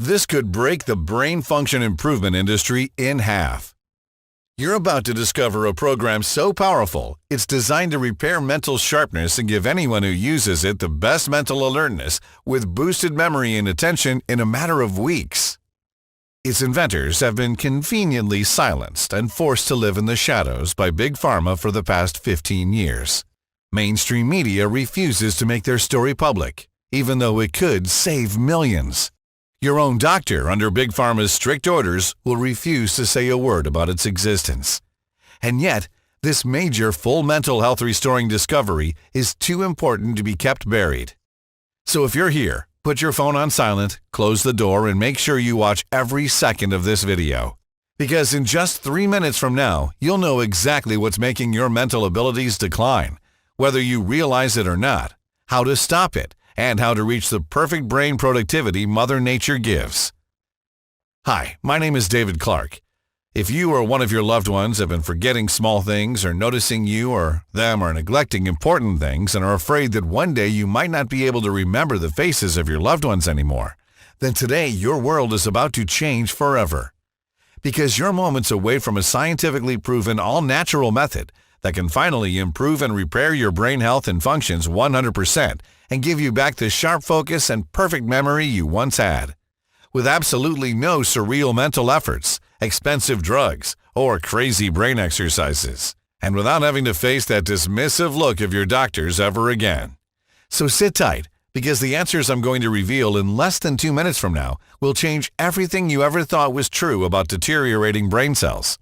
This could break the brain function improvement industry in half. You're about to discover a program so powerful, it's designed to repair mental sharpness and give anyone who uses it the best mental alertness with boosted memory and attention in a matter of weeks. Its inventors have been conveniently silenced and forced to live in the shadows by Big Pharma for the past 15 years. Mainstream media refuses to make their story public, even though it could save millions. Your own doctor, under Big Pharma's strict orders, will refuse to say a word about its existence. And yet, this major full mental health restoring discovery is too important to be kept buried. So if you're here, put your phone on silent, close the door, and make sure you watch every second of this video. Because in just 3 minutes from now, you'll know exactly what's making your mental abilities decline, whether you realize it or not, how to stop it, and how to reach the perfect brain productivity Mother Nature gives. Hi, my name is David Clark. If you or one of your loved ones have been forgetting small things or noticing you or them are neglecting important things and are afraid that one day you might not be able to remember the faces of your loved ones anymore, then today your world is about to change forever. Because you're moments away from a scientifically proven all-natural method that can finally improve and repair your brain health and functions 100% and give you back the sharp focus and perfect memory you once had. With absolutely no surreal mental efforts, expensive drugs, or crazy brain exercises. And without having to face that dismissive look of your doctors ever again. So sit tight, because the answers I'm going to reveal in less than 2 minutes from now will change everything you ever thought was true about deteriorating brain cells.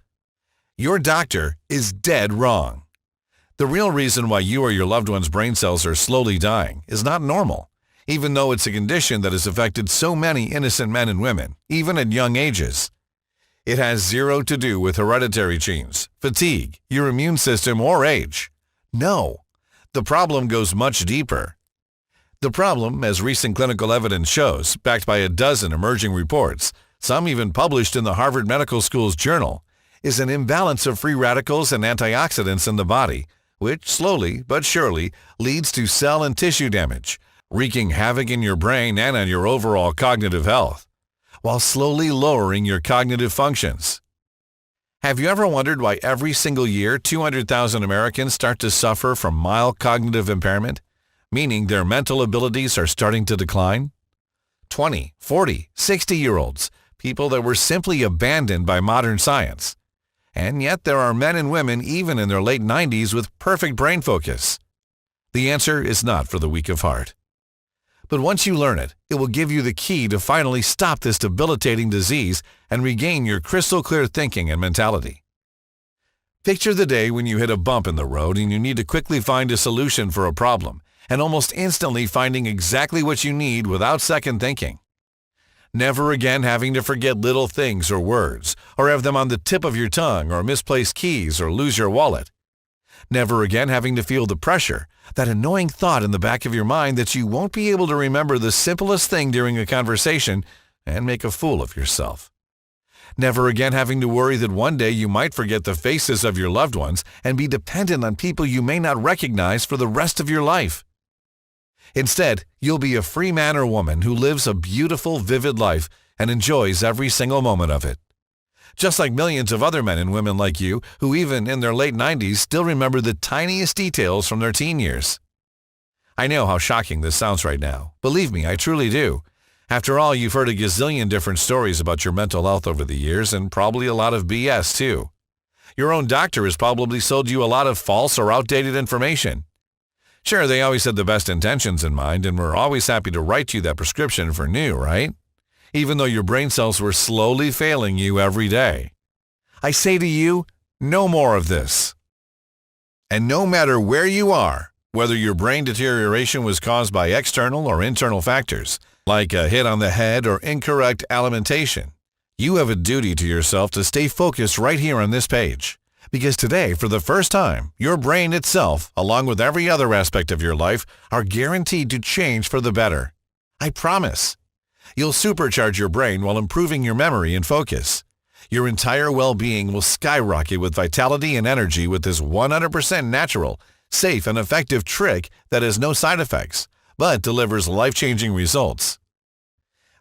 Your doctor is dead wrong. The real reason why you or your loved one's brain cells are slowly dying is not normal, even though it's a condition that has affected so many innocent men and women, even at young ages. It has zero to do with hereditary genes, fatigue, your immune system, or age. No, the problem goes much deeper. The problem, as recent clinical evidence shows, backed by a dozen emerging reports, some even published in the Harvard Medical School's journal, is an imbalance of free radicals and antioxidants in the body, which slowly but surely leads to cell and tissue damage, wreaking havoc in your brain and on your overall cognitive health, while slowly lowering your cognitive functions. Have you ever wondered why every single year 200,000 Americans start to suffer from mild cognitive impairment, meaning their mental abilities are starting to decline? 20, 40, 60-year-olds, people that were simply abandoned by modern science. And yet there are men and women even in their late 90s with perfect brain focus. The answer is not for the weak of heart. But once you learn it, it will give you the key to finally stop this debilitating disease and regain your crystal clear thinking and mentality. Picture the day when you hit a bump in the road and you need to quickly find a solution for a problem, and almost instantly finding exactly what you need without second thinking. Never again having to forget little things or words, or have them on the tip of your tongue, or misplace keys, or lose your wallet. Never again having to feel the pressure, that annoying thought in the back of your mind that you won't be able to remember the simplest thing during a conversation and make a fool of yourself. Never again having to worry that one day you might forget the faces of your loved ones and be dependent on people you may not recognize for the rest of your life. Instead, you'll be a free man or woman who lives a beautiful, vivid life and enjoys every single moment of it. Just like millions of other men and women like you who even in their late 90s still remember the tiniest details from their teen years. I know how shocking this sounds right now. Believe me, I truly do. After all, you've heard a gazillion different stories about your mental health over the years, and probably a lot of BS too. Your own doctor has probably sold you a lot of false or outdated information. Sure, they always had the best intentions in mind and were always happy to write you that prescription for new, right? Even though your brain cells were slowly failing you every day. I say to you, no more of this. And no matter where you are, whether your brain deterioration was caused by external or internal factors, like a hit on the head or incorrect alimentation, you have a duty to yourself to stay focused right here on this page. Because today, for the first time, your brain itself, along with every other aspect of your life, are guaranteed to change for the better. I promise. You'll supercharge your brain while improving your memory and focus. Your entire well-being will skyrocket with vitality and energy with this 100% natural, safe, and effective trick that has no side effects, but delivers life-changing results.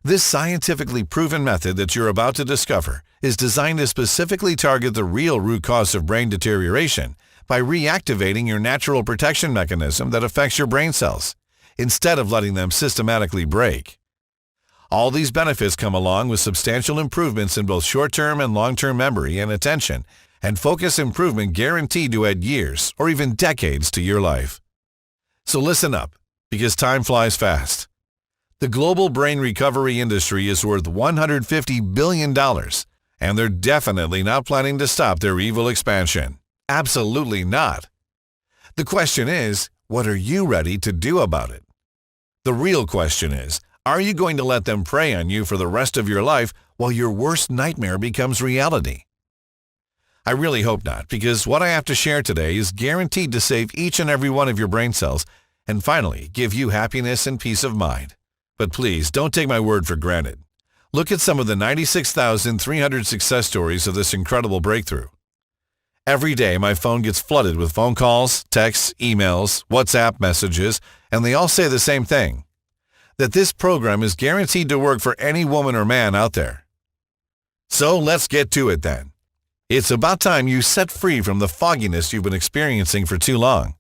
This scientifically proven method that you're about to discover is designed to specifically target the real root cause of brain deterioration by reactivating your natural protection mechanism that affects your brain cells, instead of letting them systematically break. All these benefits come along with substantial improvements in both short-term and long-term memory and attention, and focus improvement guaranteed to add years or even decades to your life. So listen up, because time flies fast. The global brain recovery industry is worth $150 billion, and they're definitely not planning to stop their evil expansion. Absolutely not. The question is, what are you ready to do about it? The real question is, are you going to let them prey on you for the rest of your life while your worst nightmare becomes reality? I really hope not, because what I have to share today is guaranteed to save each and every one of your brain cells and finally give you happiness and peace of mind. But please, don't take my word for granted. Look at some of the 96,300 success stories of this incredible breakthrough. Every day, my phone gets flooded with phone calls, texts, emails, WhatsApp messages, and they all say the same thing: that this program is guaranteed to work for any woman or man out there. So let's get to it then. It's about time you set free from the fogginess you've been experiencing for too long.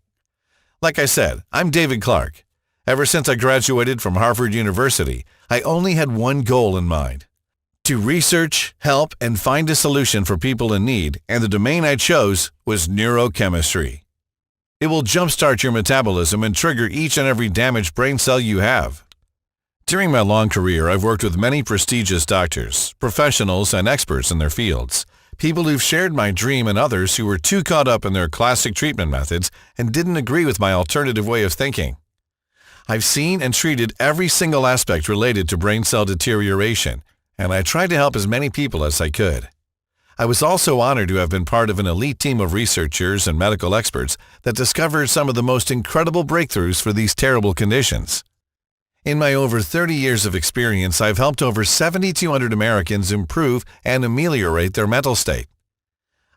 Like I said, I'm David Clark. Ever since I graduated from Harvard University, I only had one goal in mind: to research, help, and find a solution for people in need, and the domain I chose was neurochemistry. It will jumpstart your metabolism and trigger each and every damaged brain cell you have. During my long career, I've worked with many prestigious doctors, professionals, and experts in their fields. People who've shared my dream and others who were too caught up in their classic treatment methods and didn't agree with my alternative way of thinking. I've seen and treated every single aspect related to brain cell deterioration, and I tried to help as many people as I could. I was also honored to have been part of an elite team of researchers and medical experts that discovered some of the most incredible breakthroughs for these terrible conditions. In my over 30 years of experience, I've helped over 7,200 Americans improve and ameliorate their mental state.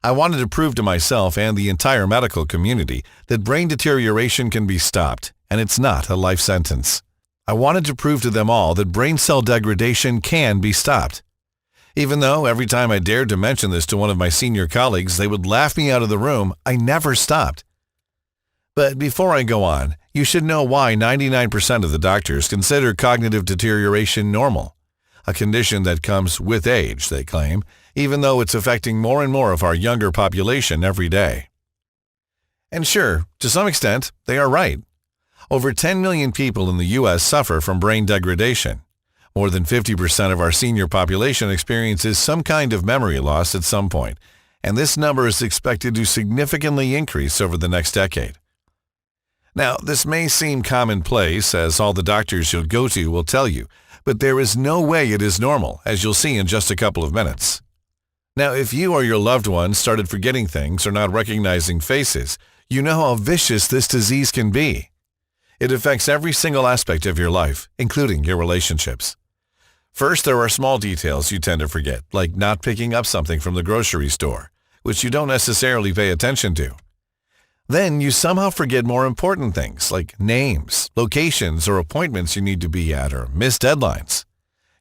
I wanted to prove to myself and the entire medical community that brain deterioration can be stopped, and it's not a life sentence. I wanted to prove to them all that brain cell degradation can be stopped. Even though every time I dared to mention this to one of my senior colleagues, they would laugh me out of the room, I never stopped. But before I go on, you should know why 99% of the doctors consider cognitive deterioration normal, a condition that comes with age, they claim, even though it's affecting more and more of our younger population every day. And sure, to some extent, they are right. Over 10 million people in the U.S. suffer from brain degradation. More than 50% of our senior population experiences some kind of memory loss at some point, and this number is expected to significantly increase over the next decade. Now, this may seem commonplace, as all the doctors you'll go to will tell you, but there is no way it is normal, as you'll see in just a couple of minutes. Now, if you or your loved ones started forgetting things or not recognizing faces, you know how vicious this disease can be. It affects every single aspect of your life, including your relationships. First, there are small details you tend to forget, like not picking up something from the grocery store, which you don't necessarily pay attention to. Then you somehow forget more important things like names, locations, or appointments you need to be at, or missed deadlines.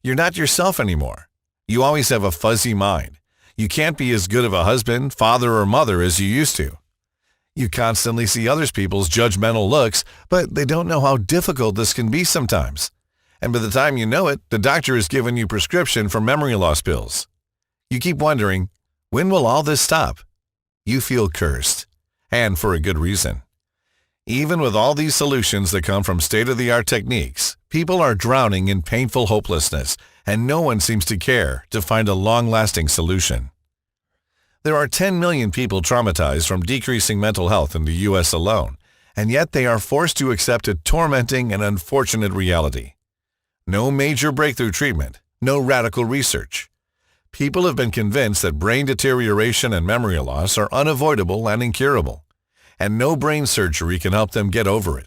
You're not yourself anymore. You always have a fuzzy mind. You can't be as good of a husband, father, or mother as you used to. You constantly see other people's judgmental looks, but they don't know how difficult this can be sometimes. And by the time you know it, the doctor has given you prescription for memory loss pills. You keep wondering, when will all this stop? You feel cursed. And for a good reason. Even with all these solutions that come from state-of-the-art techniques, people are drowning in painful hopelessness, and no one seems to care to find a long-lasting solution. There are 10 million people traumatized from decreasing mental health in the U.S. alone, and yet they are forced to accept a tormenting and unfortunate reality. No major breakthrough treatment, no radical research. People have been convinced that brain deterioration and memory loss are unavoidable and incurable, and no brain surgery can help them get over it.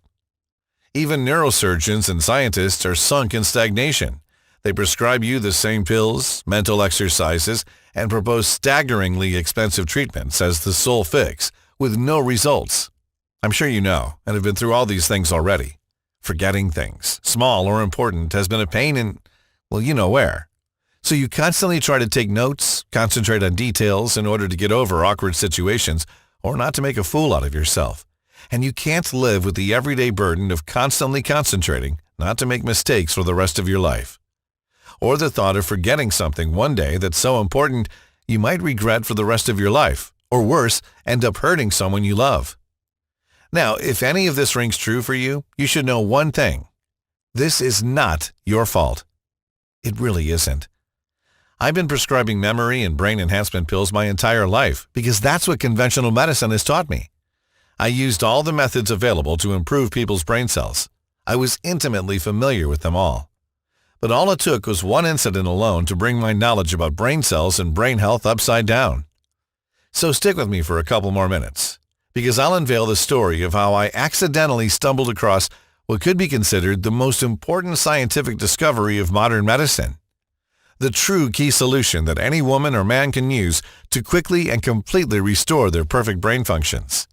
Even neurosurgeons and scientists are sunk in stagnation. They prescribe you the same pills, mental exercises, and propose staggeringly expensive treatments as the sole fix, with no results. I'm sure you know, and have been through all these things already. Forgetting things, small or important, has been a pain in, Well, you know where. So you constantly try to take notes, concentrate on details in order to get over awkward situations or not to make a fool out of yourself. And you can't live with the everyday burden of constantly concentrating not to make mistakes for the rest of your life. Or the thought of forgetting something one day that's so important you might regret for the rest of your life, or worse, end up hurting someone you love. Now, if any of this rings true for you, you should know one thing. This is not your fault. It really isn't. I've been prescribing memory and brain enhancement pills my entire life because that's what conventional medicine has taught me. I used all the methods available to improve people's brain cells. I was intimately familiar with them all. But all it took was one incident alone to bring my knowledge about brain cells and brain health upside down. So stick with me for a couple more minutes, because I'll unveil the story of how I accidentally stumbled across what could be considered the most important scientific discovery of modern medicine. The true key solution that any woman or man can use to quickly and completely restore their perfect brain functions.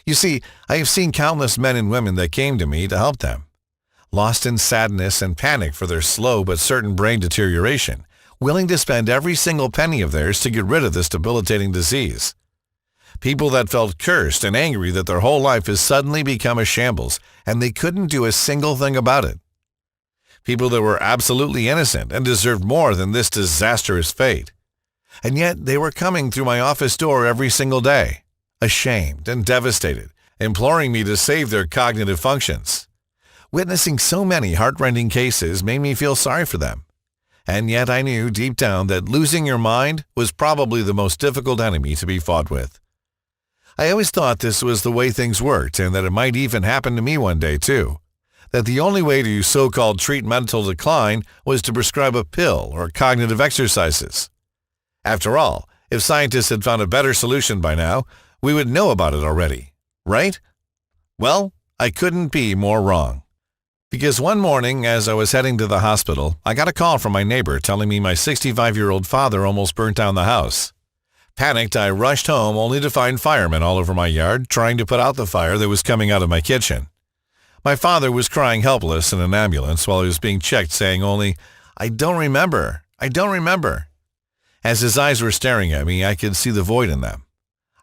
You see, I have seen countless men and women that came to me to help them, lost in sadness and panic for their slow but certain brain deterioration, willing to spend every single penny of theirs to get rid of this debilitating disease. People that felt cursed and angry that their whole life has suddenly become a shambles and they couldn't do a single thing about it. People that were absolutely innocent and deserved more than this disastrous fate. And yet they were coming through my office door every single day, ashamed and devastated, imploring me to save their cognitive functions. Witnessing so many heartrending cases made me feel sorry for them. And yet I knew deep down that losing your mind was probably the most difficult enemy to be fought with. I always thought this was the way things worked and that it might even happen to me one day too. That the only way to so-called treat mental decline was to prescribe a pill or cognitive exercises. After all, if scientists had found a better solution by now, we would know about it already, right? Well, I couldn't be more wrong. Because one morning, as I was heading to the hospital, I got a call from my neighbor telling me my 65-year-old father almost burnt down the house. Panicked, I rushed home only to find firemen all over my yard trying to put out the fire that was coming out of my kitchen. My father was crying helpless in an ambulance while he was being checked, saying only, I don't remember. As his eyes were staring at me, I could see the void in them.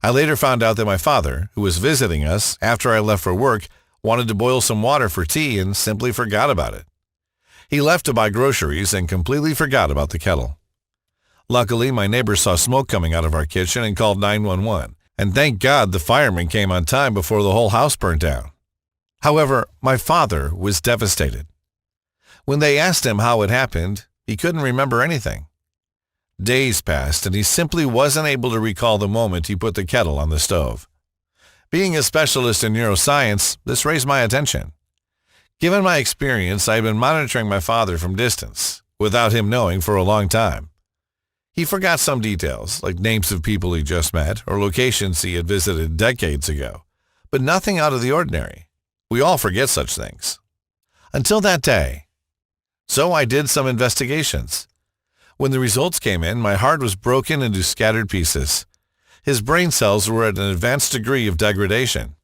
I later found out that my father, who was visiting us after I left for work, wanted to boil some water for tea and simply forgot about it. He left to buy groceries and completely forgot about the kettle. Luckily, my neighbor saw smoke coming out of our kitchen and called 911, and thank God the firemen came on time before the whole house burnt down. However, my father was devastated. When they asked him how it happened, he couldn't remember anything. Days passed and he simply wasn't able to recall the moment he put the kettle on the stove. Being a specialist in neuroscience, this raised my attention. Given my experience, I had been monitoring my father from distance, without him knowing for a long time. He forgot some details, like names of people he just met or locations he had visited decades ago, but nothing out of the ordinary. We all forget such things. Until that day. So I did some investigations. When the results came in, my heart was broken into scattered pieces. His brain cells were at an advanced degree of degradation.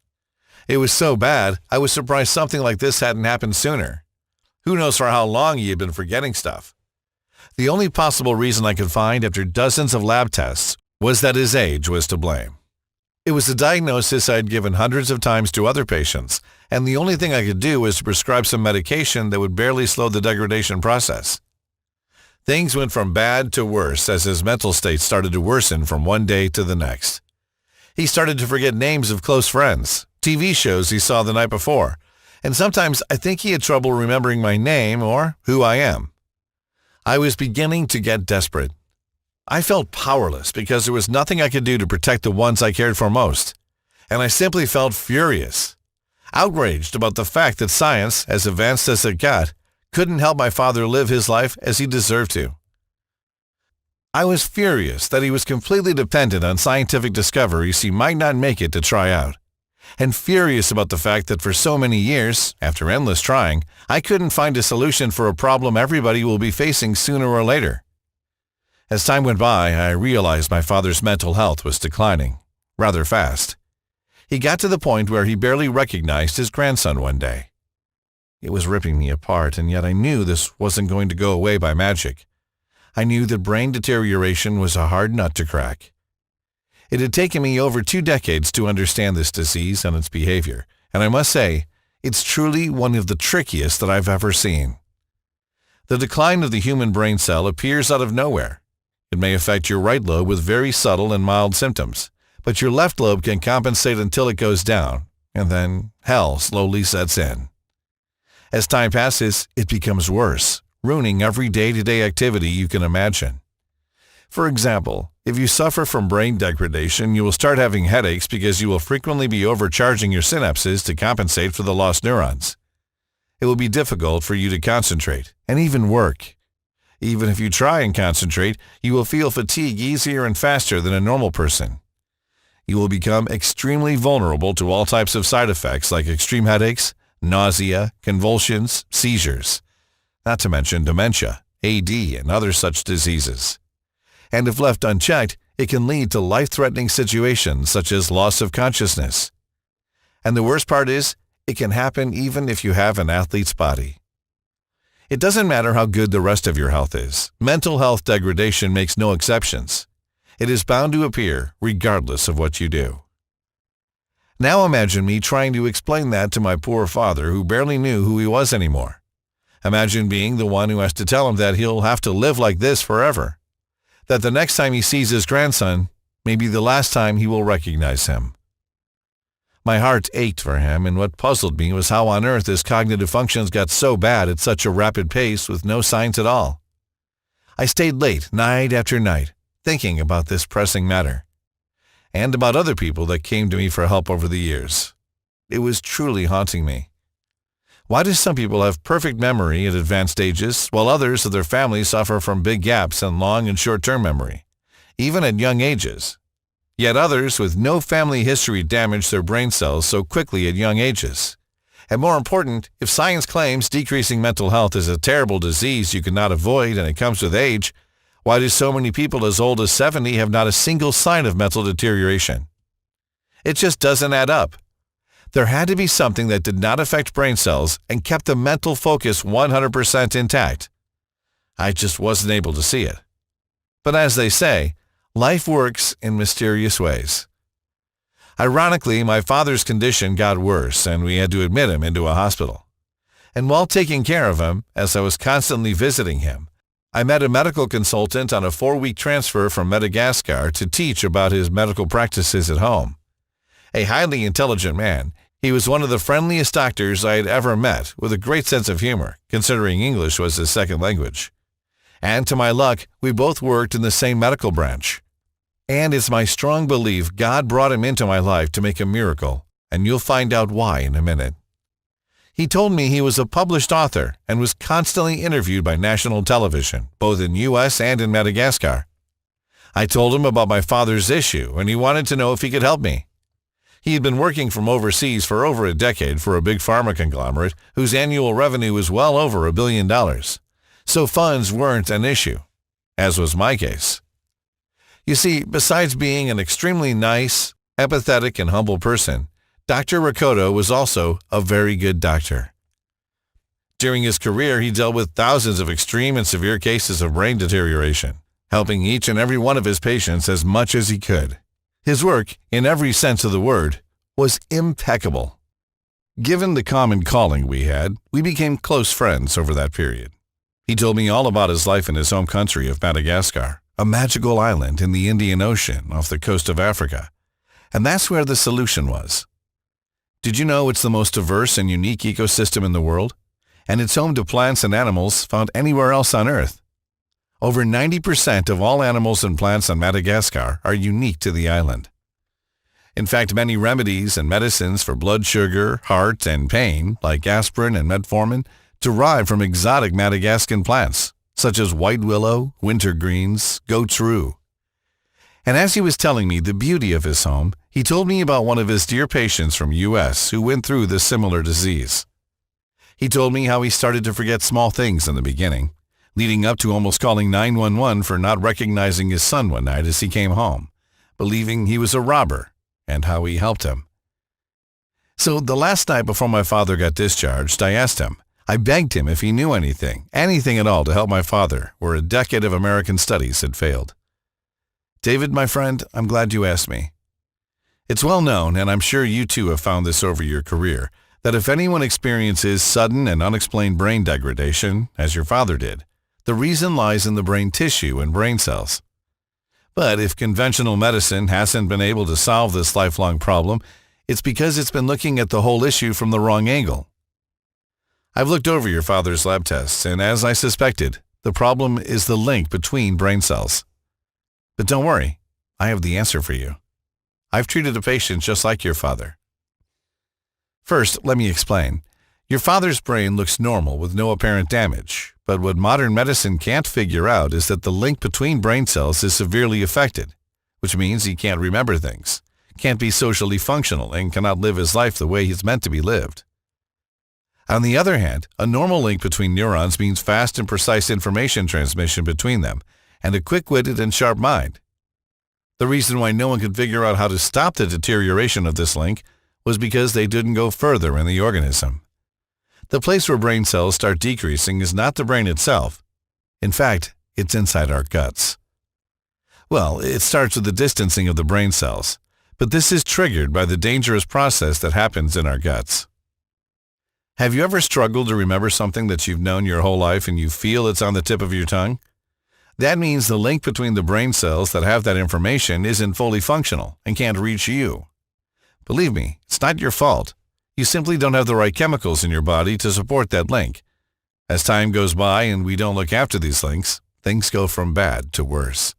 It was so bad, I was surprised something like this hadn't happened sooner. Who knows for how long he had been forgetting stuff. The only possible reason I could find after dozens of lab tests was that his age was to blame. It was a diagnosis I had given hundreds of times to other patients, and the only thing I could do was to prescribe some medication that would barely slow the degradation process. Things went from bad to worse as his mental state started to worsen from one day to the next. He started to forget names of close friends, TV shows he saw the night before, and sometimes I think he had trouble remembering my name or who I am. I was beginning to get desperate. I felt powerless because there was nothing I could do to protect the ones I cared for most, and I simply felt furious, outraged about the fact that science, as advanced as it got, couldn't help my father live his life as he deserved to. I was furious that he was completely dependent on scientific discoveries he might not make it to try out, and furious about the fact that for so many years, after endless trying, I couldn't find a solution for a problem everybody will be facing sooner or later. As time went by, I realized my father's mental health was declining, rather fast. He got to the point where he barely recognized his grandson one day. It was ripping me apart, and yet I knew this wasn't going to go away by magic. I knew that brain deterioration was a hard nut to crack. It had taken me over 2 decades to understand this disease and its behavior, and I must say, it's truly one of the trickiest that I've ever seen. The decline of the human brain cell appears out of nowhere. It may affect your right lobe with very subtle and mild symptoms, but your left lobe can compensate until it goes down, and then hell slowly sets in. As time passes, it becomes worse, ruining every day-to-day activity you can imagine. For example, if you suffer from brain degradation, you will start having headaches because you will frequently be overcharging your synapses to compensate for the lost neurons. It will be difficult for you to concentrate and even work. Even if you try and concentrate, you will feel fatigue easier and faster than a normal person. You will become extremely vulnerable to all types of side effects like extreme headaches, nausea, convulsions, seizures, not to mention dementia, AD, and other such diseases. And if left unchecked, it can lead to life-threatening situations such as loss of consciousness. And the worst part is, it can happen even if you have an athlete's body. It doesn't matter how good the rest of your health is. Mental health degradation makes no exceptions. It is bound to appear regardless of what you do. Now imagine me trying to explain that to my poor father who barely knew who he was anymore. Imagine being the one who has to tell him that he'll have to live like this forever. That the next time he sees his grandson may be the last time he will recognize him. My heart ached for him, and what puzzled me was how on earth his cognitive functions got so bad at such a rapid pace with no signs at all. I stayed late night after night, thinking about this pressing matter, and about other people that came to me for help over the years. It was truly haunting me. Why do some people have perfect memory at advanced ages, while others of their families suffer from big gaps in long and short-term memory, even at young ages? Yet others with no family history damage their brain cells so quickly at young ages. And more important, if science claims decreasing mental health is a terrible disease you cannot avoid and it comes with age, why do so many people as old as 70 have not a single sign of mental deterioration? It just doesn't add up. There had to be something that did not affect brain cells and kept the mental focus 100% intact. I just wasn't able to see it. But as they say, life works in mysterious ways. Ironically, my father's condition got worse and we had to admit him into a hospital. And while taking care of him, as I was constantly visiting him, I met a medical consultant on a 4-week transfer from Madagascar to teach about his medical practices at home. A highly intelligent man, he was one of the friendliest doctors I had ever met, with a great sense of humor, considering English was his second language. And to my luck, we both worked in the same medical branch. And it's my strong belief God brought him into my life to make a miracle, and you'll find out why in a minute. He told me he was a published author and was constantly interviewed by national television, both in U.S. and in Madagascar. I told him about my father's issue, and he wanted to know if he could help me. He had been working from overseas for over a decade for a big pharma conglomerate whose annual revenue was well over $1 billion. So funds weren't an issue, as was my case. You see, besides being an extremely nice, empathetic, and humble person, Dr. Rakoto was also a very good doctor. During his career, he dealt with thousands of extreme and severe cases of brain deterioration, helping each and every one of his patients as much as he could. His work, in every sense of the word, was impeccable. Given the common calling we had, we became close friends over that period. He told me all about his life in his home country of Madagascar, a magical island in the Indian Ocean off the coast of Africa. And that's where the solution was. Did you know it's the most diverse and unique ecosystem in the world? And it's home to plants and animals found anywhere else on Earth. Over 90% of all animals and plants on Madagascar are unique to the island. In fact, many remedies and medicines for blood sugar, heart, and pain, like aspirin and metformin, derive from exotic Madagascan plants, such as white willow, wintergreens, goat's rue. And as he was telling me the beauty of his home, he told me about one of his dear patients from U.S. who went through this similar disease. He told me how he started to forget small things in the beginning, leading up to almost calling 911 for not recognizing his son one night as he came home, believing he was a robber, and how he helped him. So the last night before my father got discharged, I asked him, I begged him if he knew anything at all to help my father, where a decade of American studies had failed. David, my friend, I'm glad you asked me. It's well known, and I'm sure you too have found this over your career, that if anyone experiences sudden and unexplained brain degradation, as your father did, the reason lies in the brain tissue and brain cells. But if conventional medicine hasn't been able to solve this lifelong problem, it's because it's been looking at the whole issue from the wrong angle. I've looked over your father's lab tests, and as I suspected, the problem is the link between brain cells. But don't worry, I have the answer for you. I've treated a patient just like your father. First, let me explain. Your father's brain looks normal with no apparent damage, but what modern medicine can't figure out is that the link between brain cells is severely affected, which means he can't remember things, can't be socially functional, and cannot live his life the way he's meant to be lived. On the other hand, a normal link between neurons means fast and precise information transmission between them, and a quick-witted and sharp mind. The reason why no one could figure out how to stop the deterioration of this link was because they didn't go further in the organism. The place where brain cells start decreasing is not the brain itself. In fact, it's inside our guts. Well, it starts with the distancing of the brain cells, but this is triggered by the dangerous process that happens in our guts. Have you ever struggled to remember something that you've known your whole life and you feel it's on the tip of your tongue? That means the link between the brain cells that have that information isn't fully functional and can't reach you. Believe me, it's not your fault. You simply don't have the right chemicals in your body to support that link. As time goes by and we don't look after these links, things go from bad to worse.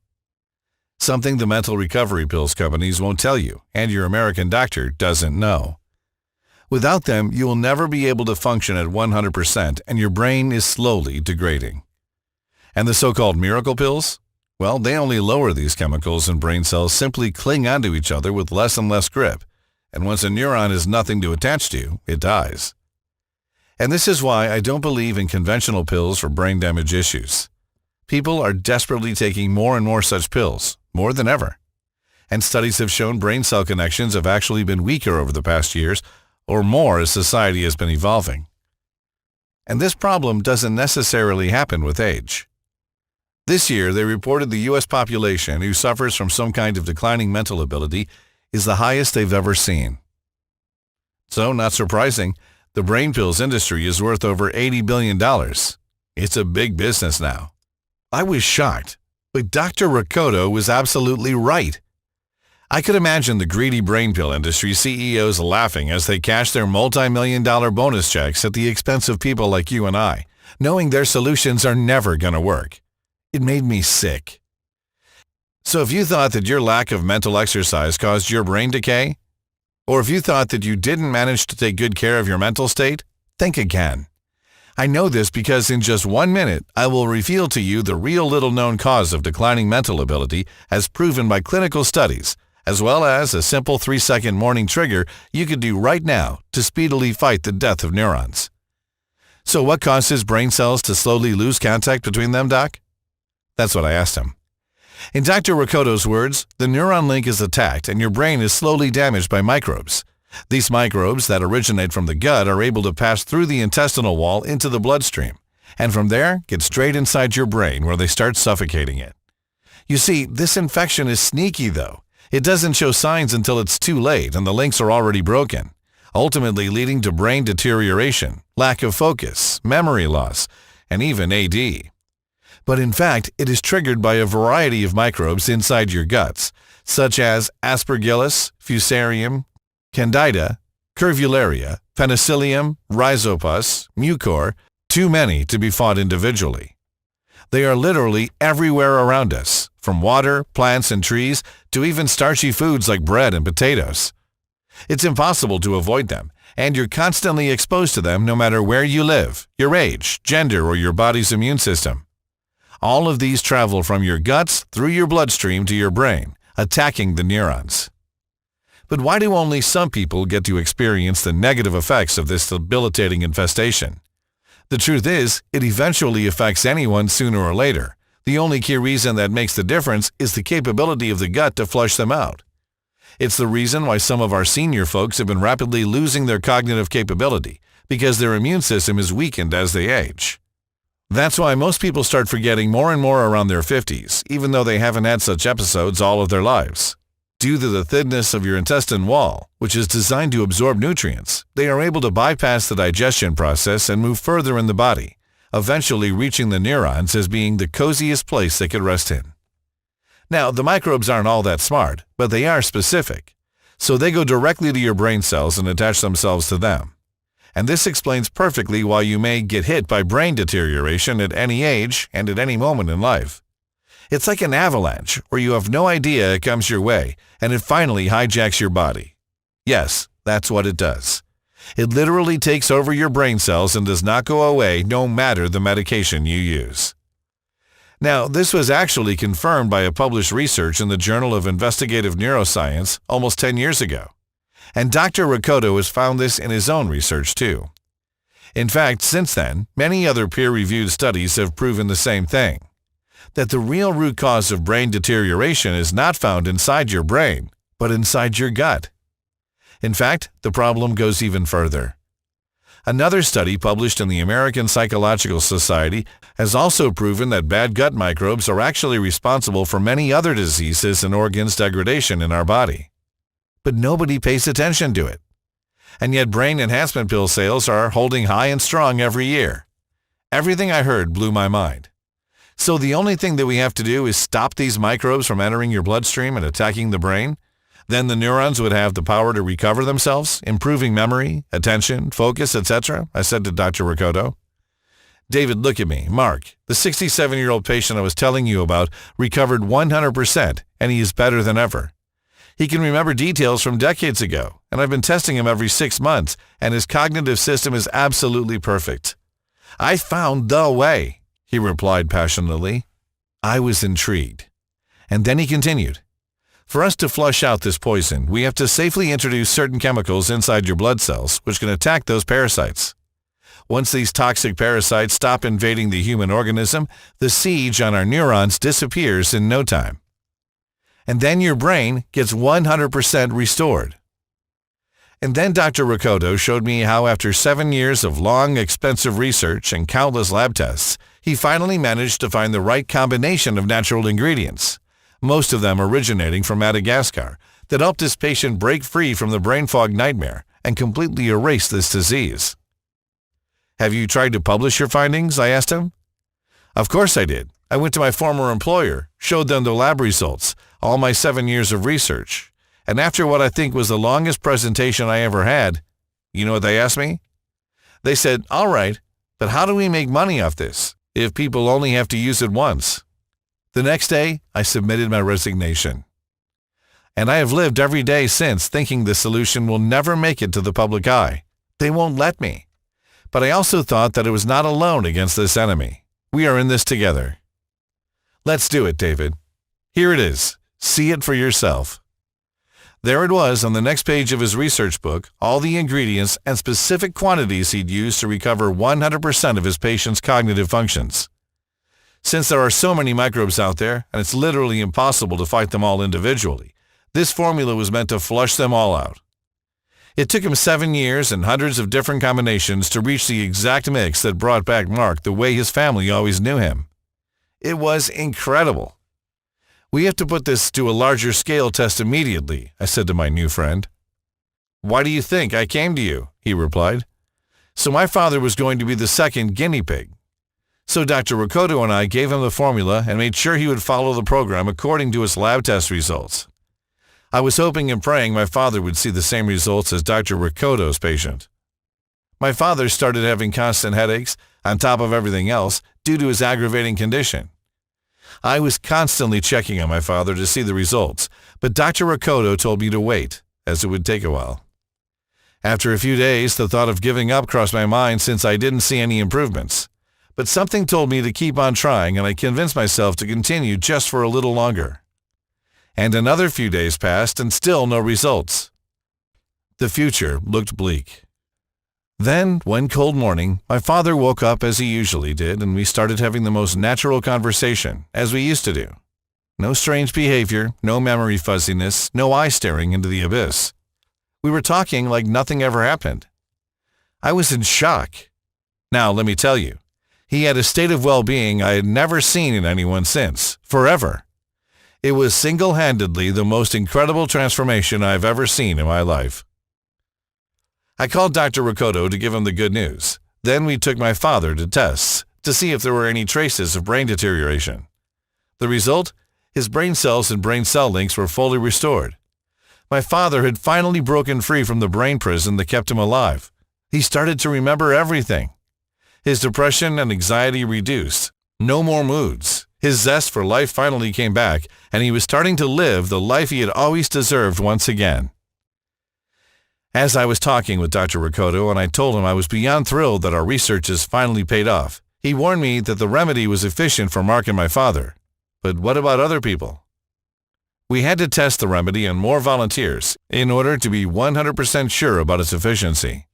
Something the mental recovery pills companies won't tell you, and your American doctor doesn't know. Without them, you will never be able to function at 100%, and your brain is slowly degrading. And the so-called miracle pills? Well, they only lower these chemicals, and brain cells simply cling onto each other with less and less grip. And once a neuron has nothing to attach to, it dies. And this is why I don't believe in conventional pills for brain damage issues. People are desperately taking more and more such pills, more than ever. And studies have shown brain cell connections have actually been weaker over the past years, or more as society has been evolving. And this problem doesn't necessarily happen with age. This year, they reported the U.S. population who suffers from some kind of declining mental ability is the highest they've ever seen. So, not surprising, the brain pills industry is worth over $80 billion. It's a big business now. I was shocked, but Dr. Rakoto was absolutely right. I could imagine the greedy brain pill industry CEOs laughing as they cash their multi-million-dollar bonus checks at the expense of people like you and I, knowing their solutions are never going to work. It made me sick. So if you thought that your lack of mental exercise caused your brain decay, or if you thought that you didn't manage to take good care of your mental state, think again. I know this because in just 1 minute, I will reveal to you the real little-known cause of declining mental ability as proven by clinical studies, as well as a simple 3-second morning trigger you could do right now to speedily fight the death of neurons. So what causes brain cells to slowly lose contact between them, Doc? That's what I asked him. In Dr. Rakoto's words, the neuron link is attacked and your brain is slowly damaged by microbes. These microbes that originate from the gut are able to pass through the intestinal wall into the bloodstream, and from there get straight inside your brain where they start suffocating it. You see, this infection is sneaky though. It doesn't show signs until it's too late and the links are already broken, ultimately leading to brain deterioration, lack of focus, memory loss, and even AD. But in fact, it is triggered by a variety of microbes inside your guts, such as Aspergillus, Fusarium, Candida, Curvularia, Penicillium, Rhizopus, Mucor, too many to be fought individually. They are literally everywhere around us, from water, plants, and trees, to even starchy foods like bread and potatoes. It's impossible to avoid them, and you're constantly exposed to them no matter where you live, your age, gender, or your body's immune system. All of these travel from your guts through your bloodstream to your brain, attacking the neurons. But why do only some people get to experience the negative effects of this debilitating infestation? The truth is, it eventually affects anyone sooner or later. The only key reason that makes the difference is the capability of the gut to flush them out. It's the reason why some of our senior folks have been rapidly losing their cognitive capability, because their immune system is weakened as they age. That's why most people start forgetting more and more around their 50s, even though they haven't had such episodes all of their lives. Due to the thinness of your intestine wall, which is designed to absorb nutrients, they are able to bypass the digestion process and move further in the body, eventually reaching the neurons as being the coziest place they could rest in. Now, the microbes aren't all that smart, but they are specific. So they go directly to your brain cells and attach themselves to them. And this explains perfectly why you may get hit by brain deterioration at any age and at any moment in life. It's like an avalanche where you have no idea it comes your way and it finally hijacks your body. Yes, that's what it does. It literally takes over your brain cells and does not go away no matter the medication you use. Now, this was actually confirmed by a published research in the Journal of Investigative Neuroscience almost 10 years ago. And Dr. Riccotto has found this in his own research too. In fact, since then, many other peer-reviewed studies have proven the same thing, that the real root cause of brain deterioration is not found inside your brain, but inside your gut. In fact, the problem goes even further. Another study published in the American Psychological Society has also proven that bad gut microbes are actually responsible for many other diseases and organs degradation in our body. But nobody pays attention to it. And yet brain enhancement pill sales are holding high and strong every year. Everything I heard blew my mind. So the only thing that we have to do is stop these microbes from entering your bloodstream and attacking the brain? Then the neurons would have the power to recover themselves, improving memory, attention, focus, etc., I said to Dr. Riccotto. David, look at me. Mark, the 67-year-old patient I was telling you about, recovered 100%, and he is better than ever. He can remember details from decades ago, and I've been testing him every 6 months, and his cognitive system is absolutely perfect. I found the way, he replied passionately. I was intrigued. And then he continued. For us to flush out this poison, we have to safely introduce certain chemicals inside your blood cells, which can attack those parasites. Once these toxic parasites stop invading the human organism, the siege on our neurons disappears in no time. And then your brain gets 100% restored. And then Dr. Riccotto showed me how after 7 years of long, expensive research and countless lab tests, he finally managed to find the right combination of natural ingredients, most of them originating from Madagascar, that helped his patient break free from the brain fog nightmare and completely erase this disease. Have you tried to publish your findings? I asked him. Of course I did. I went to my former employer, showed them the lab results, all my 7 years of research, and after what I think was the longest presentation I ever had, you know what they asked me? They said, all right, but how do we make money off this if people only have to use it once? The next day, I submitted my resignation. And I have lived every day since thinking the solution will never make it to the public eye. They won't let me. But I also thought that I was not alone against this enemy. We are in this together. Let's do it, David. Here it is. See it for yourself. There it was on the next page of his research book, all the ingredients and specific quantities he'd used to recover 100% of his patient's cognitive functions. Since there are so many microbes out there, and it's literally impossible to fight them all individually, this formula was meant to flush them all out. It took him 7 years and hundreds of different combinations to reach the exact mix that brought back Mark the way his family always knew him. It was incredible. We have to put this to a larger scale test immediately, I said to my new friend. Why do you think I came to you? He replied. So my father was going to be the second guinea pig. So Dr. Riccotto and I gave him the formula and made sure he would follow the program according to his lab test results. I was hoping and praying my father would see the same results as Dr. Riccotto's patient. My father started having constant headaches, on top of everything else, due to his aggravating condition. I was constantly checking on my father to see the results, but Dr. Riccotto told me to wait, as it would take a while. After a few days, the thought of giving up crossed my mind since I didn't see any improvements. But something told me to keep on trying, and I convinced myself to continue just for a little longer. And another few days passed, and still no results. The future looked bleak. Then, one cold morning, my father woke up as he usually did, and we started having the most natural conversation, as we used to do. No strange behavior, no memory fuzziness, no eye staring into the abyss. We were talking like nothing ever happened. I was in shock. Now, let me tell you, he had a state of well-being I had never seen in anyone since, forever. It was single-handedly the most incredible transformation I've ever seen in my life. I called Dr. Riccotto to give him the good news. Then we took my father to tests to see if there were any traces of brain deterioration. The result? His brain cells and brain cell links were fully restored. My father had finally broken free from the brain prison that kept him alive. He started to remember everything. His depression and anxiety reduced. No more moods. His zest for life finally came back, and he was starting to live the life he had always deserved once again. As I was talking with Dr. Riccotto and I told him I was beyond thrilled that our research has finally paid off, he warned me that the remedy was efficient for Mark and my father. But what about other people? We had to test the remedy on more volunteers in order to be 100% sure about its efficiency.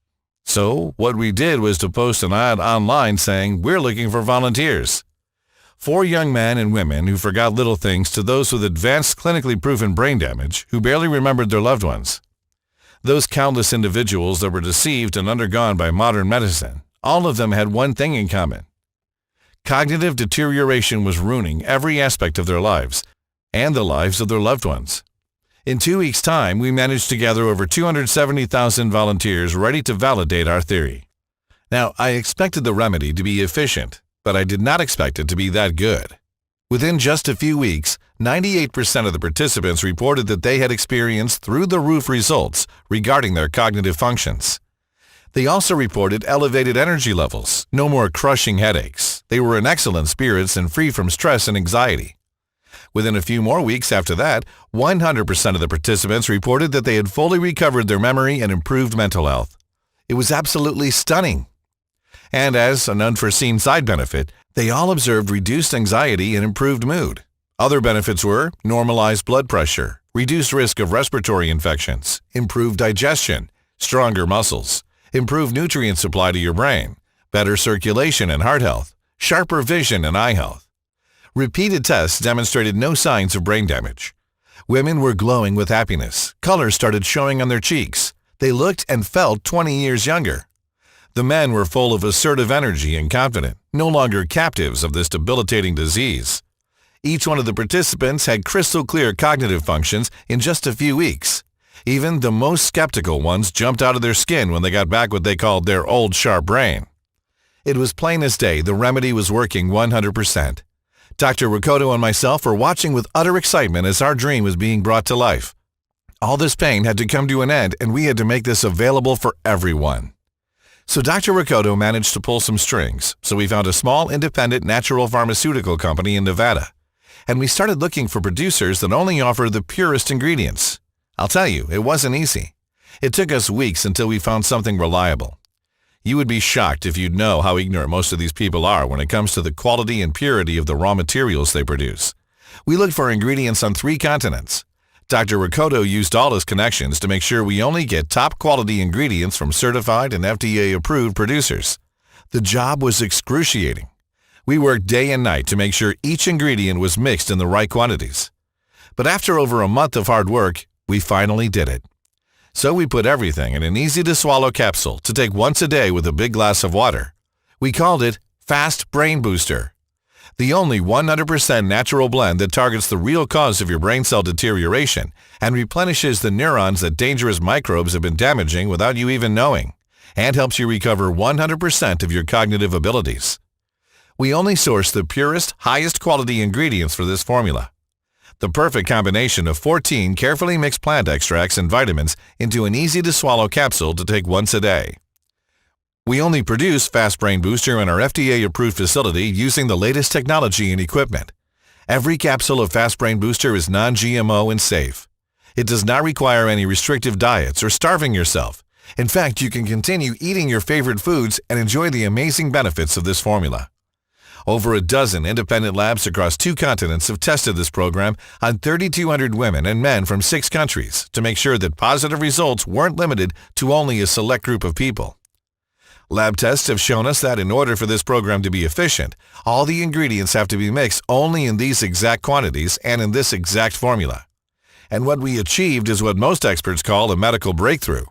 So what we did was to post an ad online saying, "We're looking for volunteers." 4 young men and women who forgot little things to those with advanced clinically proven brain damage who barely remembered their loved ones. Those countless individuals that were deceived and undergone by modern medicine, all of them had one thing in common. Cognitive deterioration was ruining every aspect of their lives and the lives of their loved ones. In 2 weeks' time, we managed to gather over 270,000 volunteers ready to validate our theory. Now, I expected the remedy to be efficient, but I did not expect it to be that good. Within just a few weeks, 98% of the participants reported that they had experienced through-the-roof results regarding their cognitive functions. They also reported elevated energy levels, no more crushing headaches. They were in excellent spirits and free from stress and anxiety. Within a few more weeks after that, 100% of the participants reported that they had fully recovered their memory and improved mental health. It was absolutely stunning. And as an unforeseen side benefit, they all observed reduced anxiety and improved mood. Other benefits were normalized blood pressure, reduced risk of respiratory infections, improved digestion, stronger muscles, improved nutrient supply to your brain, better circulation and heart health, sharper vision and eye health. Repeated tests demonstrated no signs of brain damage. Women were glowing with happiness. Color started showing on their cheeks. They looked and felt 20 years younger. The men were full of assertive energy and confident, no longer captives of this debilitating disease. Each one of the participants had crystal clear cognitive functions in just a few weeks. Even the most skeptical ones jumped out of their skin when they got back what they called their old sharp brain. It was plain as day the remedy was working 100%. Dr. Riccotto and myself were watching with utter excitement as our dream was being brought to life. All this pain had to come to an end, and we had to make this available for everyone. So Dr. Riccotto managed to pull some strings, so we found a small independent natural pharmaceutical company in Nevada. And we started looking for producers that only offer the purest ingredients. I'll tell you, it wasn't easy. It took us weeks until we found something reliable. You would be shocked if you'd know how ignorant most of these people are when it comes to the quality and purity of the raw materials they produce. We looked for ingredients on 3 continents. Dr. Riccotto used all his connections to make sure we only get top-quality ingredients from certified and FDA-approved producers. The job was excruciating. We worked day and night to make sure each ingredient was mixed in the right quantities. But after over a month of hard work, we finally did it. So we put everything in an easy-to-swallow capsule to take once a day with a big glass of water. We called it Fast Brain Booster. The only 100% natural blend that targets the real cause of your brain cell deterioration and replenishes the neurons that dangerous microbes have been damaging without you even knowing, and helps you recover 100% of your cognitive abilities. We only source the purest, highest quality ingredients for this formula. The perfect combination of 14 carefully mixed plant extracts and vitamins into an easy-to-swallow capsule to take once a day. We only produce Fast Brain Booster in our FDA-approved facility using the latest technology and equipment. Every capsule of Fast Brain Booster is non-GMO and safe. It does not require any restrictive diets or starving yourself. In fact, you can continue eating your favorite foods and enjoy the amazing benefits of this formula. Over a dozen independent labs across 2 continents have tested this program on 3,200 women and men from 6 countries to make sure that positive results weren't limited to only a select group of people. Lab tests have shown us that in order for this program to be efficient, all the ingredients have to be mixed only in these exact quantities and in this exact formula. And what we achieved is what most experts call a medical breakthrough.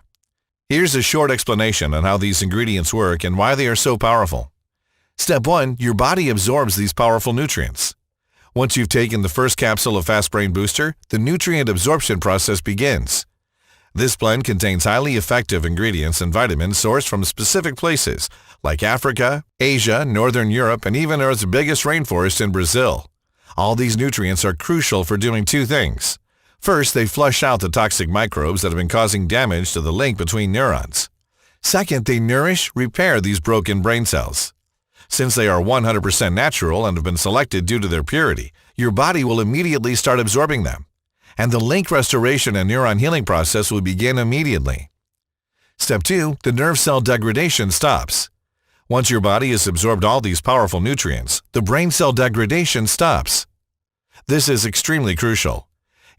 Here's a short explanation on how these ingredients work and why they are so powerful. Step 1. Your body absorbs these powerful nutrients. Once you've taken the first capsule of Fast Brain Booster, the nutrient absorption process begins. This blend contains highly effective ingredients and vitamins sourced from specific places like Africa, Asia, Northern Europe, and even Earth's biggest rainforest in Brazil. All these nutrients are crucial for doing two things. First, they flush out the toxic microbes that have been causing damage to the link between neurons. Second, they nourish, repair these broken brain cells. Since they are 100% natural and have been selected due to their purity, your body will immediately start absorbing them. And the link restoration and neuron healing process will begin immediately. Step 2. The nerve cell degradation stops. Once your body has absorbed all these powerful nutrients, the brain cell degradation stops. This is extremely crucial.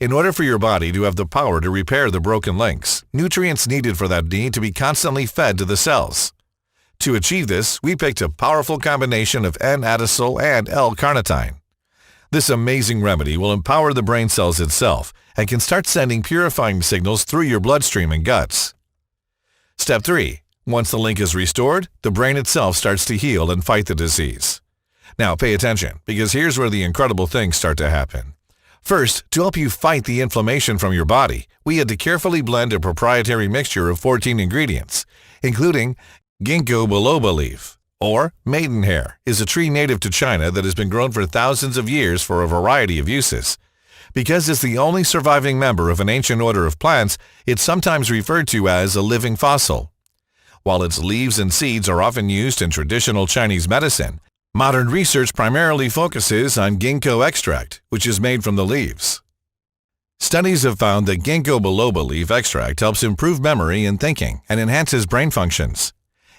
In order for your body to have the power to repair the broken links, nutrients needed for that need to be constantly fed to the cells. To achieve this, we picked a powerful combination of N-adesyl and L-carnitine. This amazing remedy will empower the brain cells itself and can start sending purifying signals through your bloodstream and guts. Step 3. Once the link is restored, the brain itself starts to heal and fight the disease. Now pay attention, because here's where the incredible things start to happen. First, to help you fight the inflammation from your body, we had to carefully blend a proprietary mixture of 14 ingredients, including ginkgo biloba leaf, or maidenhair, is a tree native to China that has been grown for thousands of years for a variety of uses. Because it's the only surviving member of an ancient order of plants, it's sometimes referred to as a living fossil. While its leaves and seeds are often used in traditional Chinese medicine, modern research primarily focuses on ginkgo extract, which is made from the leaves. Studies have found that ginkgo biloba leaf extract helps improve memory and thinking and enhances brain functions.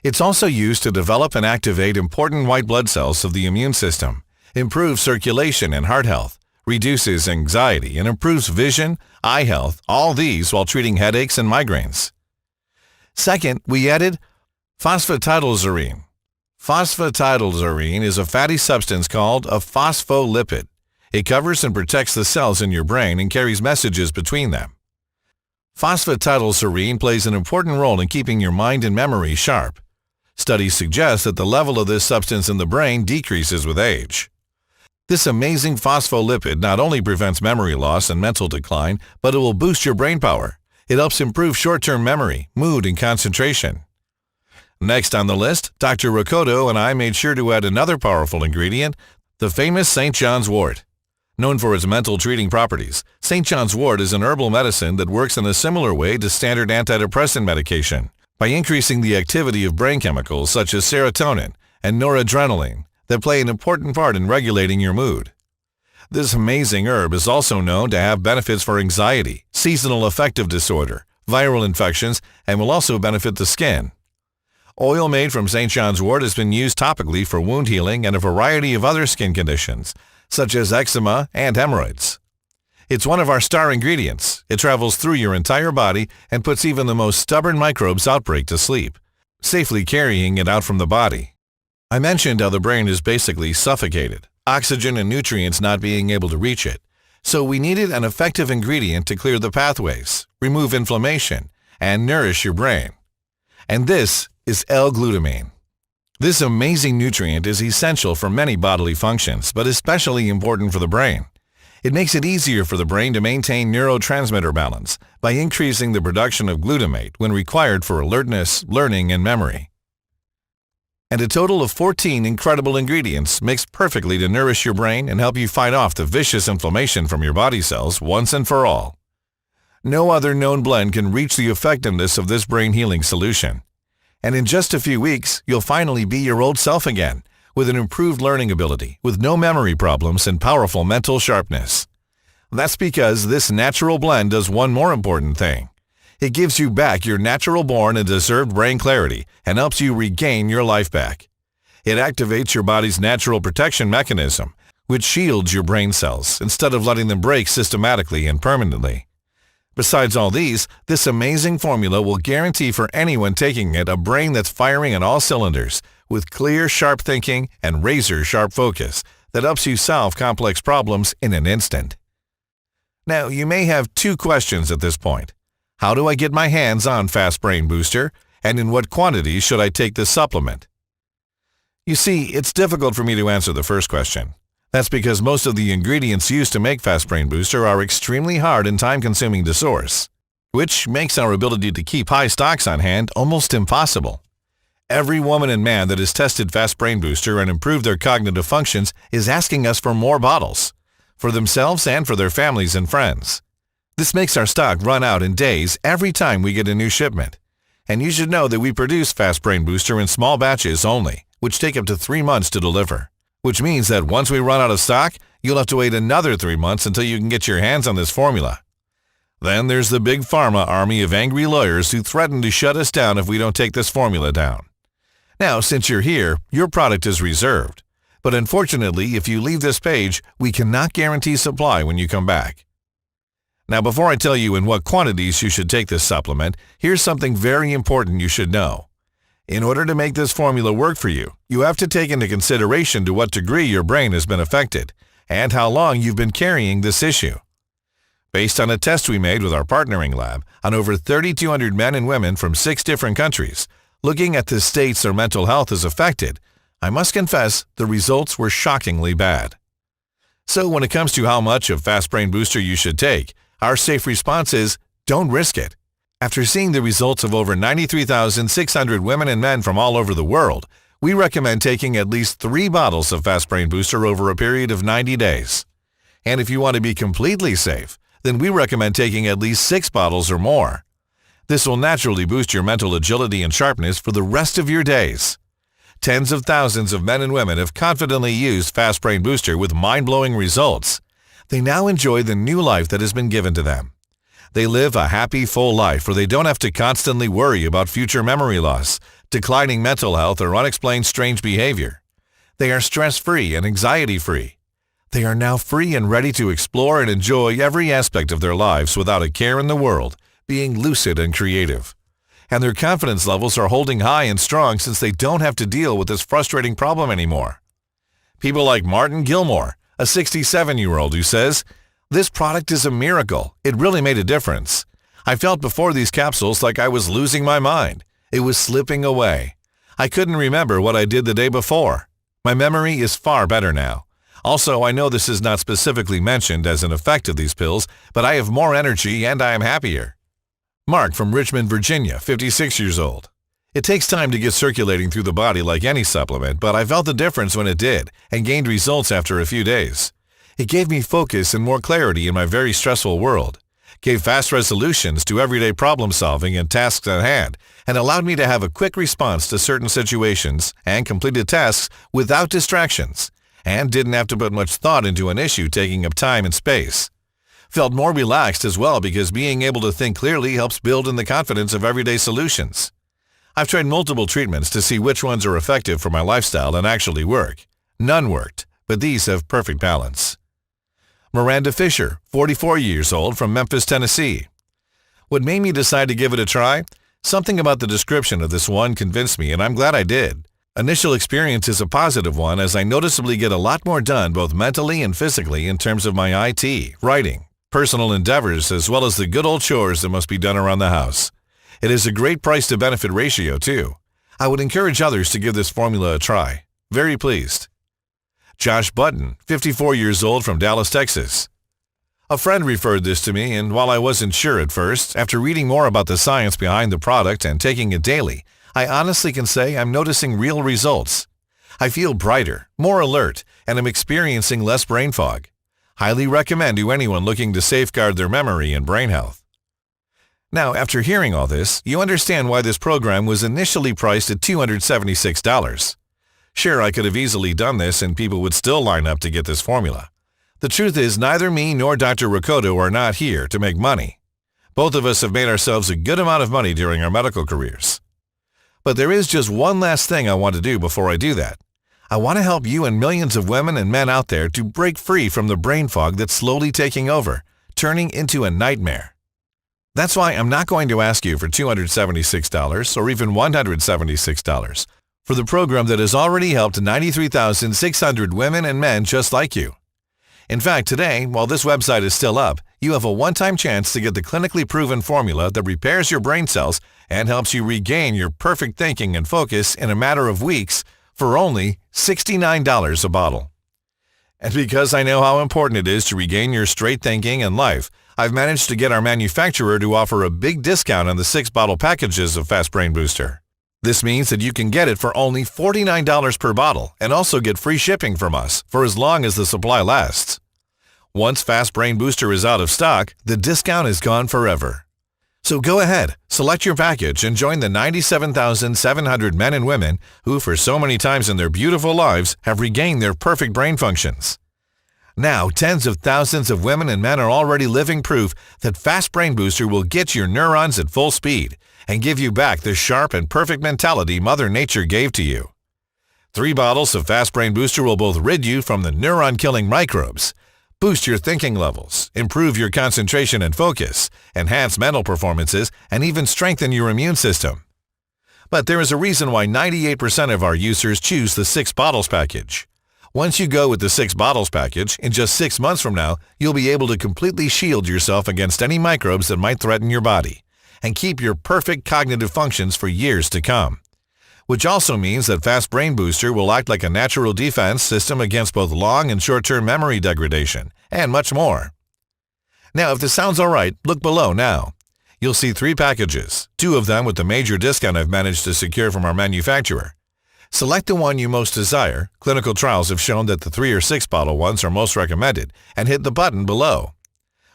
It's also used to develop and activate important white blood cells of the immune system, improves circulation and heart health, reduces anxiety, and improves vision, eye health, all these while treating headaches and migraines. Second, we added phosphatidylserine. Phosphatidylserine is a fatty substance called a phospholipid. It covers and protects the cells in your brain and carries messages between them. Phosphatidylserine plays an important role in keeping your mind and memory sharp. Studies suggest that the level of this substance in the brain decreases with age. This amazing phospholipid not only prevents memory loss and mental decline, but it will boost your brain power. It helps improve short-term memory, mood, and concentration. Next on the list, Dr. Rakoto and I made sure to add another powerful ingredient, the famous St. John's wort. Known for its mental treating properties, St. John's wort is an herbal medicine that works in a similar way to standard antidepressant medication, by increasing the activity of brain chemicals such as serotonin and noradrenaline that play an important part in regulating your mood. This amazing herb is also known to have benefits for anxiety, seasonal affective disorder, viral infections, and will also benefit the skin. Oil made from St. John's wort has been used topically for wound healing and a variety of other skin conditions, such as eczema and hemorrhoids. It's one of our star ingredients. It travels through your entire body and puts even the most stubborn microbes outbreak to sleep, safely carrying it out from the body. I mentioned how the brain is basically suffocated, oxygen and nutrients not being able to reach it. So we needed an effective ingredient to clear the pathways, remove inflammation, and nourish your brain. And this is L-glutamine. This amazing nutrient is essential for many bodily functions, but especially important for the brain. It makes it easier for the brain to maintain neurotransmitter balance by increasing the production of glutamate when required for alertness, learning, and memory. And a total of 14 incredible ingredients mixed perfectly to nourish your brain and help you fight off the vicious inflammation from your body cells once and for all. No other known blend can reach the effectiveness of this brain healing solution. And in just a few weeks, you'll finally be your old self again, with an improved learning ability, with no memory problems and powerful mental sharpness. That's because this natural blend does one more important thing. It gives you back your natural-born and deserved brain clarity and helps you regain your life back. It activates your body's natural protection mechanism, which shields your brain cells instead of letting them break systematically and permanently. Besides all these, this amazing formula will guarantee for anyone taking it a brain that's firing on all cylinders, with clear, sharp thinking and razor-sharp focus that helps you solve complex problems in an instant. Now, you may have two questions at this point. How do I get my hands on Fast Brain Booster, and in what quantities should I take this supplement? You see, it's difficult for me to answer the first question. That's because most of the ingredients used to make Fast Brain Booster are extremely hard and time-consuming to source, which makes our ability to keep high stocks on hand almost impossible. Every woman and man that has tested Fast Brain Booster and improved their cognitive functions is asking us for more bottles, for themselves and for their families and friends. This makes our stock run out in days every time we get a new shipment. And you should know that we produce Fast Brain Booster in small batches only, which take up to 3 months to deliver. Which means that once we run out of stock, you'll have to wait another 3 months until you can get your hands on this formula. Then there's the big pharma army of angry lawyers who threaten to shut us down if we don't take this formula down. Now, since you're here, your product is reserved. But unfortunately, if you leave this page, we cannot guarantee supply when you come back. Now, before I tell you in what quantities you should take this supplement, here's something very important you should know. In order to make this formula work for you, you have to take into consideration to what degree your brain has been affected and how long you've been carrying this issue. Based on a test we made with our partnering lab on over 3,200 men and women from 6 different countries, looking at the states their mental health is affected, I must confess the results were shockingly bad. So when it comes to how much of Fast Brain Booster you should take, our safe response is, don't risk it. After seeing the results of over 93,600 women and men from all over the world, we recommend taking at least 3 bottles of Fast Brain Booster over a period of 90 days. And if you want to be completely safe, then we recommend taking at least 6 bottles or more. This will naturally boost your mental agility and sharpness for the rest of your days. Tens of thousands of men and women have confidently used Fast Brain Booster with mind-blowing results. They now enjoy the new life that has been given to them. They live a happy, full life where they don't have to constantly worry about future memory loss, declining mental health, or unexplained strange behavior. They are stress-free and anxiety-free. They are now free and ready to explore and enjoy every aspect of their lives without a care in the world, being lucid and creative. And their confidence levels are holding high and strong since they don't have to deal with this frustrating problem anymore. People like Martin Gilmore, a 67-year-old who says, "This product is a miracle. It really made a difference. I felt before these capsules like I was losing my mind. It was slipping away. I couldn't remember what I did the day before. My memory is far better now. Also, I know this is not specifically mentioned as an effect of these pills, but I have more energy and I am happier." Mark from Richmond, Virginia, 56 years old. "It takes time to get circulating through the body like any supplement, but I felt the difference when it did and gained results after a few days. It gave me focus and more clarity in my very stressful world, gave fast resolutions to everyday problem solving and tasks at hand, and allowed me to have a quick response to certain situations and completed tasks without distractions, and didn't have to put much thought into an issue taking up time and space. Felt more relaxed as well because being able to think clearly helps build in the confidence of everyday solutions. I've tried multiple treatments to see which ones are effective for my lifestyle and actually work. None worked, but these have perfect balance." Miranda Fisher, 44 years old, from Memphis, Tennessee. "What made me decide to give it a try? Something about the description of this one convinced me, and I'm glad I did. Initial experience is a positive one as I noticeably get a lot more done both mentally and physically in terms of my IT, writing, personal endeavors, as well as the good old chores that must be done around the house. It is a great price-to-benefit ratio, too. I would encourage others to give this formula a try. Very pleased." Josh Button, 54 years old, from Dallas, Texas. "A friend referred this to me, and while I wasn't sure at first, after reading more about the science behind the product and taking it daily, I honestly can say I'm noticing real results. I feel brighter, more alert, and am experiencing less brain fog. Highly recommend to anyone looking to safeguard their memory and brain health." Now, after hearing all this, you understand why this program was initially priced at $276. Sure, I could have easily done this and people would still line up to get this formula. The truth is, neither me nor Dr. Rakoto are not here to make money. Both of us have made ourselves a good amount of money during our medical careers. But there is just one last thing I want to do before I do that. I want to help you and millions of women and men out there to break free from the brain fog that's slowly taking over, turning into a nightmare. That's why I'm not going to ask you for $276 or even $176 for the program that has already helped 93,600 women and men just like you. In fact, today, while this website is still up, you have a one-time chance to get the clinically proven formula that repairs your brain cells and helps you regain your perfect thinking and focus in a matter of weeks for only $69 a bottle. And because I know how important it is to regain your straight thinking and life, I've managed to get our manufacturer to offer a big discount on the 6-bottle packages of Fast Brain Booster. This means that you can get it for only $49 per bottle and also get free shipping from us for as long as the supply lasts. Once Fast Brain Booster is out of stock, the discount is gone forever. So go ahead, select your package, and join the 97,700 men and women who, for so many times in their beautiful lives, have regained their perfect brain functions. Now, tens of thousands of women and men are already living proof that Fast Brain Booster will get your neurons at full speed and give you back the sharp and perfect mentality Mother Nature gave to you. 3 bottles of Fast Brain Booster will both rid you from the neuron-killing microbes, boost your thinking levels, improve your concentration and focus, enhance mental performances, and even strengthen your immune system. But there is a reason why 98% of our users choose the 6 bottles package. Once you go with the 6 bottles package, in just 6 months from now, you'll be able to completely shield yourself against any microbes that might threaten your body and keep your perfect cognitive functions for years to come. Which also means that Fast Brain Booster will act like a natural defense system against both long and short-term memory degradation, and much more. Now, if this sounds alright, look below now. You'll see 3 packages, 2 of them with the major discount I've managed to secure from our manufacturer. Select the one you most desire. Clinical trials have shown that the 3 or 6 bottle ones are most recommended, and hit the button below.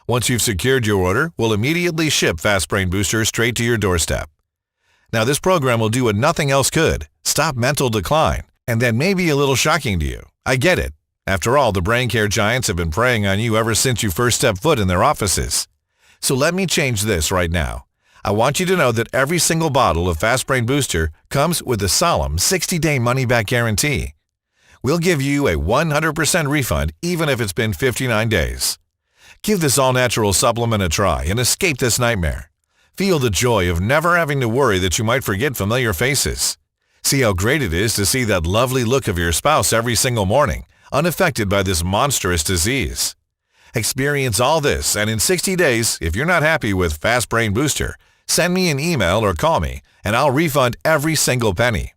Once you've secured your order, we'll immediately ship Fast Brain Booster straight to your doorstep. Now, this program will do what nothing else could, stop mental decline, and that may be a little shocking to you. I get it. After all, the brain care giants have been preying on you ever since you first stepped foot in their offices. So let me change this right now. I want you to know that every single bottle of Fast Brain Booster comes with a solemn 60-day money-back guarantee. We'll give you a 100% refund even if it's been 59 days. Give this all-natural supplement a try and escape this nightmare. Feel the joy of never having to worry that you might forget familiar faces. See how great it is to see that lovely look of your spouse every single morning, unaffected by this monstrous disease. Experience all this, and in 60 days, if you're not happy with Fast Brain Booster, send me an email or call me, and I'll refund every single penny.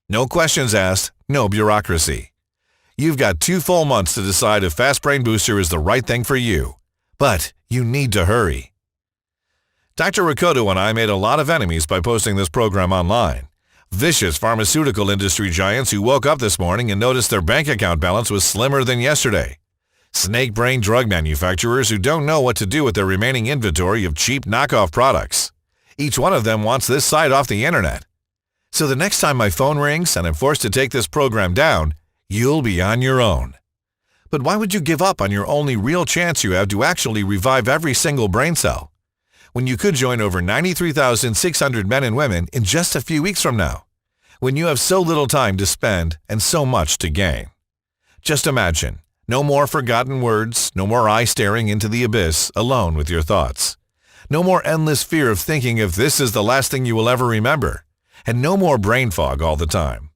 No questions asked, no bureaucracy. You've got 2 full months to decide if Fast Brain Booster is the right thing for you. But you need to hurry. Dr. Ricotto and I made a lot of enemies by posting this program online. Vicious pharmaceutical industry giants who woke up this morning and noticed their bank account balance was slimmer than yesterday. Snake-brained drug manufacturers who don't know what to do with their remaining inventory of cheap knockoff products. Each one of them wants this site off the internet. So the next time my phone rings and I'm forced to take this program down, you'll be on your own. But why would you give up on your only real chance you have to actually revive every single brain cell, when you could join over 93,600 men and women in just a few weeks from now, when you have so little time to spend and so much to gain? Just imagine, no more forgotten words, no more eye staring into the abyss alone with your thoughts. No more endless fear of thinking if this is the last thing you will ever remember, and no more brain fog all the time.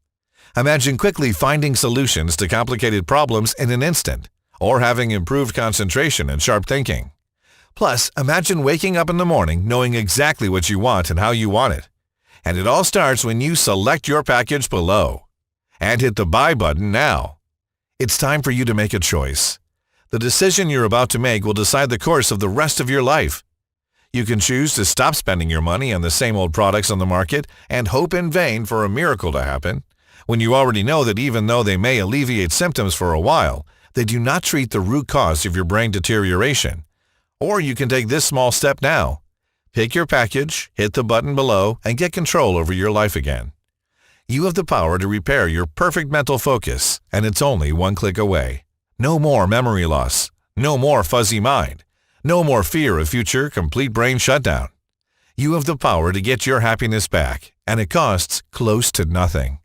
Imagine quickly finding solutions to complicated problems in an instant, or having improved concentration and sharp thinking. Plus, imagine waking up in the morning knowing exactly what you want and how you want it. And it all starts when you select your package below. And hit the buy button now. It's time for you to make a choice. The decision you're about to make will decide the course of the rest of your life. You can choose to stop spending your money on the same old products on the market and hope in vain for a miracle to happen, when you already know that even though they may alleviate symptoms for a while, they do not treat the root cause of your brain deterioration. Or you can take this small step now. Pick your package, hit the button below, and get control over your life again. You have the power to repair your perfect mental focus, and it's only one click away. No more memory loss. No more fuzzy mind. No more fear of future complete brain shutdown. You have the power to get your happiness back, and it costs close to nothing,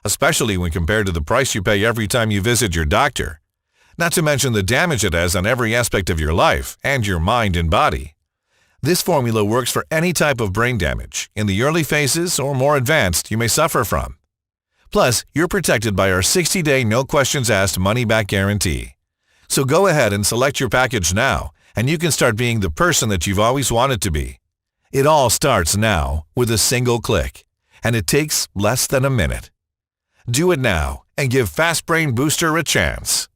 especially when compared to the price you pay every time you visit your doctor. Not to mention the damage it has on every aspect of your life and your mind and body. This formula works for any type of brain damage, in the early phases or more advanced, you may suffer from. Plus, you're protected by our 60-day no questions asked money-back guarantee. So go ahead and select your package now, and you can start being the person that you've always wanted to be. It all starts now with a single click, and it takes less than a minute. Do it now and give Fast Brain Booster a chance.